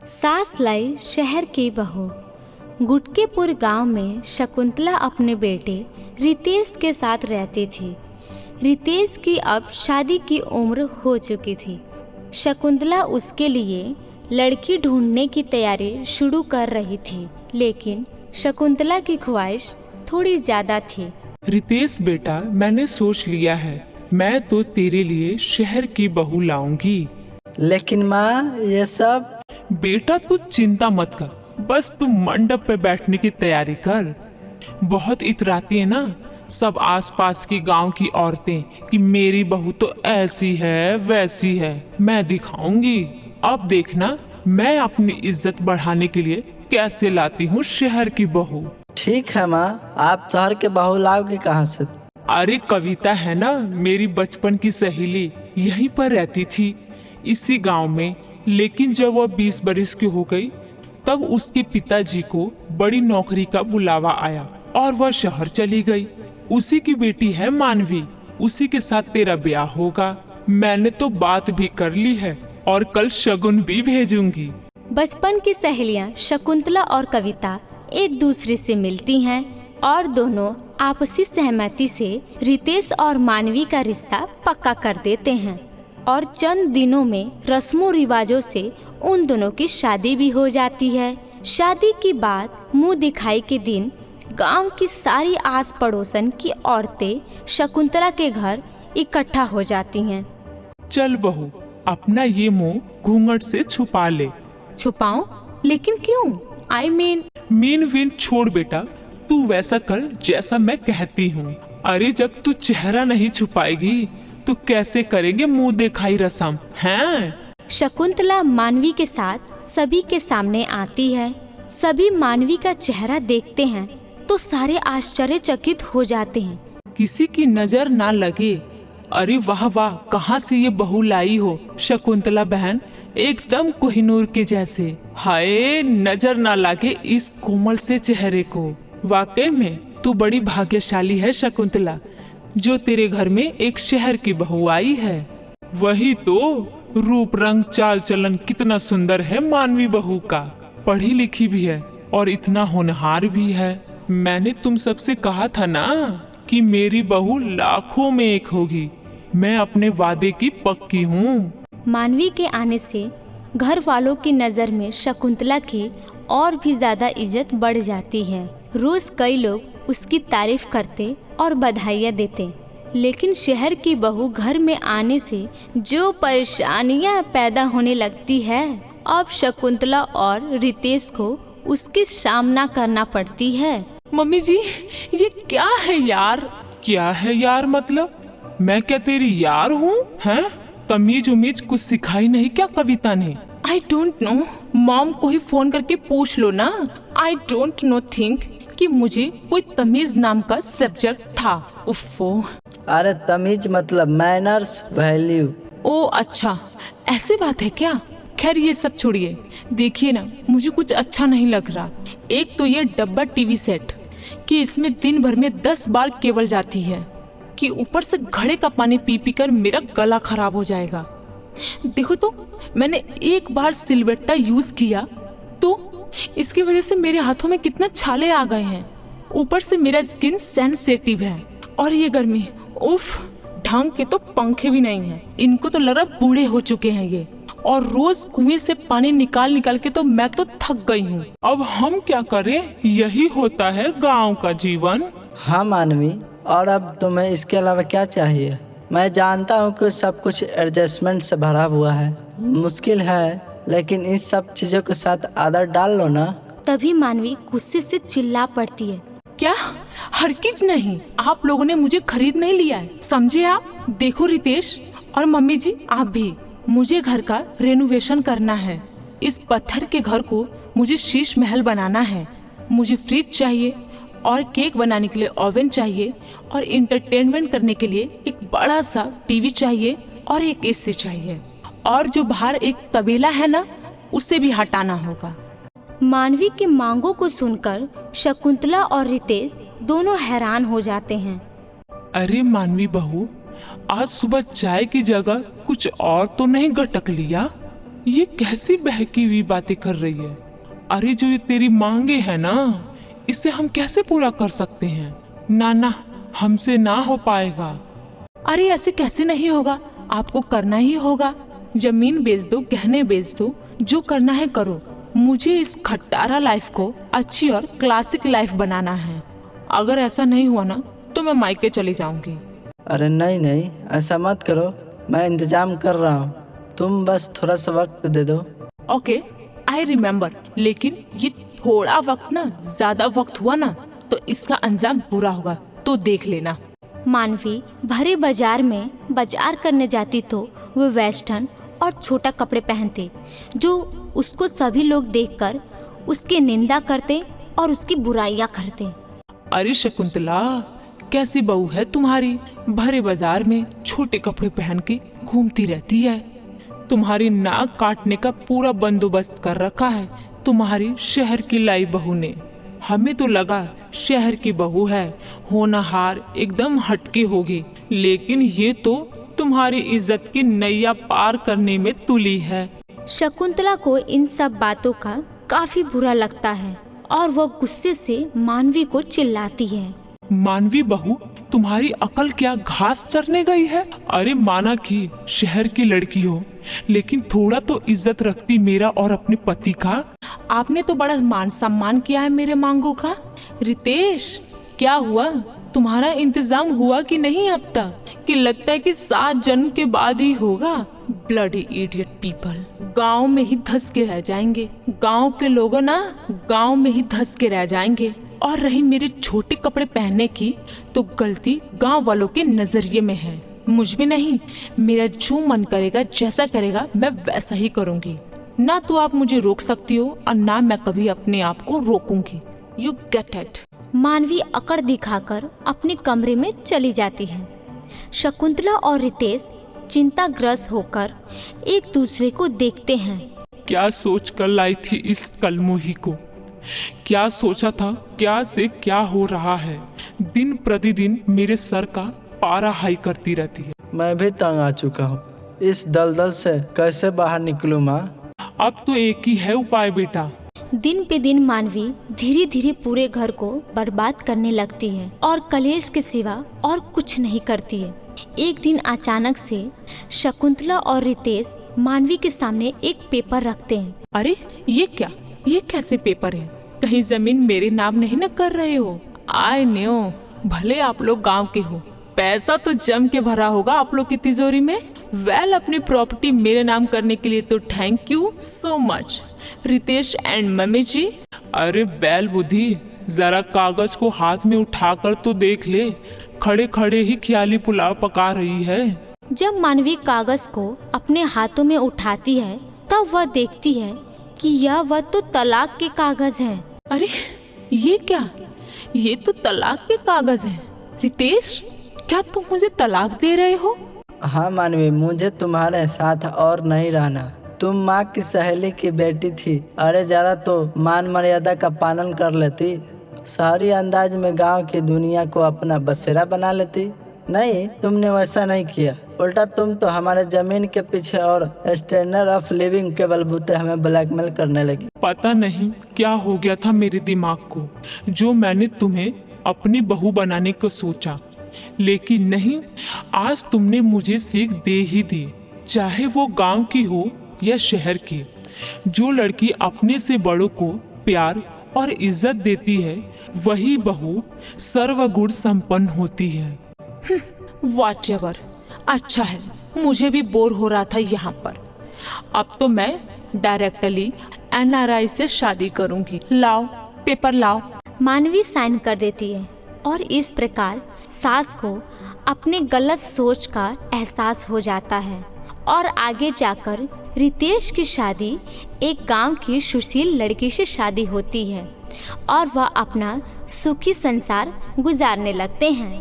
सास लाई शहर की बहू। गुटकेपुर गांव में शकुंतला अपने बेटे रितेश के साथ रहती थी। रितेश की अब शादी की उम्र हो चुकी थी। शकुंतला उसके लिए लड़की ढूंढने की तैयारी शुरू कर रही थी, लेकिन शकुंतला की ख्वाहिश थोड़ी ज्यादा थी। रितेश बेटा, मैंने सोच लिया है, मैं तो तेरे लिए शहर की बहू लाऊंगी। लेकिन माँ, ये सब। बेटा तू चिंता मत कर, बस तू मंडप पे बैठने की तैयारी कर। बहुत इतराती है ना सब आसपास की गांव की औरतें कि मेरी बहू तो ऐसी है वैसी है। मैं दिखाऊंगी, अब देखना मैं अपनी इज्जत बढ़ाने के लिए कैसे लाती हूँ शहर की बहू। ठीक है माँ, आप शहर के बहू लाओगे कहाँ से? अरे कविता है ना, मेरी बचपन की सहेली, यहीं पर रहती थी इसी गांव में। लेकिन जब वह 20 बरस की हो गई तब उसके पिताजी को बड़ी नौकरी का बुलावा आया और वह शहर चली गई। उसी की बेटी है मानवी, उसी के साथ तेरा ब्याह होगा। मैंने तो बात भी कर ली है और कल शगुन भी भेजूंगी। बचपन की सहेलियां शकुंतला और कविता एक दूसरे से मिलती हैं और दोनों आपसी सहमति से रितेश और मानवी का रिश्ता पक्का कर देते हैं और चंद दिनों में रस्मों रिवाजों से उन दोनों की शादी भी हो जाती है। शादी की बात मुंह दिखाई के दिन गांव की सारी आस पड़ोसन की औरतें शकुंतला के घर इकट्ठा हो जाती हैं। चल बहू, अपना ये मुंह घूंघट से छुपा ले। छुपाऊं? लेकिन क्यों? मीन विन छोड़ बेटा, तू वैसा कर जैसा मैं कहती हूँ। अरे जब तू चेहरा नहीं छुपाएगी तो कैसे करेंगे मुंह दिखाई रस्म हैं? शकुंतला मानवी के साथ सभी के सामने आती है। सभी मानवी का चेहरा देखते हैं तो सारे आश्चर्यचकित हो जाते हैं। किसी की नजर ना लगे। अरे वाह वाह, कहाँ से ये बहू लाई हो शकुंतला बहन, एकदम कोहिनूर के जैसे। हाय, नजर ना लगे इस कोमल से चेहरे को। वाकई में तू बड़ी भाग्यशाली है शकुंतला, जो तेरे घर में एक शहर की बहू आई है। वही तो, रूप रंग चाल चलन कितना सुंदर है मानवी बहू का। पढ़ी लिखी भी है और इतना होनहार भी है। मैंने तुम सबसे कहा था ना कि मेरी बहू लाखों में एक होगी। मैं अपने वादे की पक्की हूँ। मानवी के आने से घर वालों की नजर में शकुंतला की और भी ज्यादा इज्जत बढ़ जाती है। रोज कई लोग उसकी तारीफ करते और बधाइयाँ देते, लेकिन शहर की बहू घर में आने से जो परेशानियाँ पैदा होने लगती है, अब शकुंतला और रितेश को उसकी सामना करना पड़ती है। मम्मी जी, ये क्या है यार? क्या है यार मतलब? मैं क्या तेरी यार हूँ? हैं? तमीज उमीज कुछ सिखाई नहीं क्या कविता ने? आई डोंट नो, मॉम को ही फोन करके पूछ लो ना। आई डोंट नो थिंक कि मुझे कोई तमीज नाम का सब्जेक्ट था। उफ़ो। अरे तमीज मतलब मैनर्स, वैल्यू। ओ अच्छा, ऐसी बात है क्या? खैर ये सब छोड़िए, देखिए ना, मुझे कुछ अच्छा नहीं लग रहा। एक तो ये डब्बा टीवी सेट कि इसमें दिन भर में 10 बार केबल जाती है, कि ऊपर से घड़े का पानी पी पी कर मेरा गला खराब हो जाएगा। देखो तो, मैंने एक बार सिलवट्टा यूज किया तो इसकी वजह से मेरे हाथों में कितना छाले आ गए हैं। ऊपर से मेरा स्किन सेंसिटिव है और ये गर्मी, उफ, ढंग के तो पंखे भी नहीं हैं। इनको तो लग रहा बूढ़े हो चुके हैं ये। और रोज कुएं से पानी निकाल निकाल के तो मैं तो थक गई हूँ। अब हम क्या करें, यही होता है गांव का जीवन। हाँ मानवी, और अब तुम्हें इसके अलावा क्या चाहिए? मैं जानता हूँ कि सब कुछ एडजस्टमेंट से भरा हुआ है, मुश्किल है, लेकिन इन सब चीजों के साथ आदत डाल लो ना। तभी मानवी गुस्से से चिल्ला पड़ती है। क्या? हरगिज नहीं, आप लोगों ने मुझे खरीद नहीं लिया है, समझे आप? देखो रितेश और मम्मी जी, आप भी, मुझे घर का रेनोवेशन करना है। इस पत्थर के घर को मुझे शीश महल बनाना है। मुझे फ्रिज चाहिए और केक बनाने के लिए ओवन चाहिए और इंटरटेनमेंट करने के लिए एक बड़ा सा टीवी चाहिए और एक एसी चाहिए। और जो बाहर एक तबेला है ना, उसे भी हटाना होगा। मानवी की मांगों को सुनकर शकुंतला और रितेश दोनों हैरान हो जाते हैं। अरे मानवी बहू, आज सुबह चाय की जगह कुछ और तो नहीं गटक लिया? ये कैसी बहकी हुई बातें कर रही है? अरे जो ये तेरी मांगे है ना, इसे हम कैसे पूरा कर सकते हैं? ना, हमसे ना हो पाएगा। अरे ऐसे कैसे नहीं होगा, आपको करना ही होगा। जमीन बेच दो, गहने बेच दो, जो करना है करो। मुझे इस खट्टारा लाइफ को अच्छी और क्लासिक लाइफ बनाना है। अगर ऐसा नहीं हुआ ना तो मैं मायके चली जाऊंगी। अरे नहीं, ऐसा मत करो, मैं इंतजाम कर रहा हूँ, तुम बस थोड़ा सा वक्त दे दो। Okay, I remember. लेकिन ये थोड़ा वक्त ना ज्यादा वक्त हुआ ना तो इसका अंजाम बुरा होगा, तो देख लेना। मानवी भरे बाजार में बाजार करने जाती तो वो वेस्टर्न और छोटा कपड़े पहनते, जो उसको सभी लोग देखकर उसकी निंदा करते और उसकी बुराइयां करते। अरे शकुंतला, कैसी बहू है तुम्हारी? भरे बाजार में छोटे कपड़े पहन के घूमती रहती है। तुम्हारी नाक काटने का पूरा बंदोबस्त कर रखा है तुम्हारी शहर की लाई बहू ने। हमें तो लगा शहर की बहू है, होनहार, एकदम हटके होगी, लेकिन ये तो तुम्हारी इज्जत की नैया पार करने में तुली है। शकुंतला को इन सब बातों का काफी बुरा लगता है और वो गुस्से से मानवी को चिल्लाती है। मानवी बहू, तुम्हारी अकल क्या घास चरने गई है? अरे माना कि शहर की लड़की हो, लेकिन थोड़ा तो इज्जत रखती मेरा और अपने पति का। आपने तो बड़ा मान सम्मान किया है मेरे मांगों का। रितेश, क्या हुआ? तुम्हारा इंतजाम हुआ कि नहीं अब तक? कि लगता है कि 7 जन्म के बाद ही होगा। ब्लडी इडियट पीपल, गांव में ही धस के रह जाएंगे। गांव के लोग ना गांव में ही धस के रह जाएंगे। और रही मेरे छोटे कपड़े पहनने की, तो गलती गांव वालों के नजरिए में है, मुझ में नहीं। मेरा जो मन करेगा, जैसा करेगा, मैं वैसा ही करूंगी। ना तो आप मुझे रोक सकती हो और ना मैं कभी अपने आप को रोकूंगी। You get it. मानवी अकड़ दिखाकर अपने कमरे में चली जाती है। शकुंतला और रितेश चिंताग्रस्त होकर एक दूसरे को देखते हैं। क्या सोच कर लाई थी इस कलमुही को? क्या सोचा था? क्या से क्या हो रहा है? दिन प्रतिदिन मेरे सर का पारा हाई करती रहती है। मैं भी तंग आ चुका हूँ, इस दलदल से कैसे बाहर निकलूं माँ? अब तो एक ही है उपाय बेटा। दिन पे दिन मानवी धीरे धीरे पूरे घर को बर्बाद करने लगती है और कलेश के सिवा और कुछ नहीं करती है। एक दिन अचानक से शकुंतला और रितेश मानवी के सामने एक पेपर रखते हैं। अरे ये क्या? ये कैसे पेपर है? कहीं जमीन मेरे नाम नहीं न कर रहे हो? आई नो, भले आप लोग गांव के हो, पैसा तो जम के भरा होगा आप लोग की तिजोरी में। वेल, अपनी प्रॉपर्टी मेरे नाम करने के लिए तो thank you so much Ritesh and mummy ji. अरे बैल बुद्धि, जरा कागज को हाथ में उठाकर तो देख ले, खड़े खड़े ही ख्याली पुलाव पका रही है। जब मानवी कागज को अपने हाथों में उठाती है तब वह देखती है कि यह तो तलाक के कागज हैं। अरे ये क्या? ये तो तलाक के कागज हैं। रितेश, क्या तुम मुझे तलाक दे रहे हो? हाँ मानवी, मुझे तुम्हारे साथ और नहीं रहना। तुम माँ की सहेली की बेटी थी। अरे जरा तो मान मर्यादा का पालन कर लेती, शहरी अंदाज में गांव की दुनिया को अपना बसेरा बना लेती। नहीं, तुमने वैसा नहीं किया। उल्टा तुम तो हमारे जमीन के पीछे और स्टैंडर्ड ऑफ लिविंग के बलबूते हमें ब्लैकमेल करने लगी। पता नहीं क्या हो गया था मेरे दिमाग को, जो मैंने तुम्हें अपनी बहू बनाने को सोचा, लेकिन नहीं, आज तुमने मुझे सीख दे ही दी। चाहे वो गांव की हो या शहर की, जो लड़की अपने से बड़ों को प्यार और इज्जत देती है, वही बहू सर्वगुण संपन्न होती है। व्हाटएवर, अच्छा है, मुझे भी बोर हो रहा था यहाँ पर। अब तो मैं डायरेक्टली NRI से शादी करूंगी। लाओ पेपर लाओ। मानवी साइन कर देती है और इस प्रकार सास को अपने गलत सोच का एहसास हो जाता है और आगे जाकर रितेश की शादी एक गांव की सुशील लड़की से शादी होती है और वह अपना सुखी संसार गुजारने लगते हैं।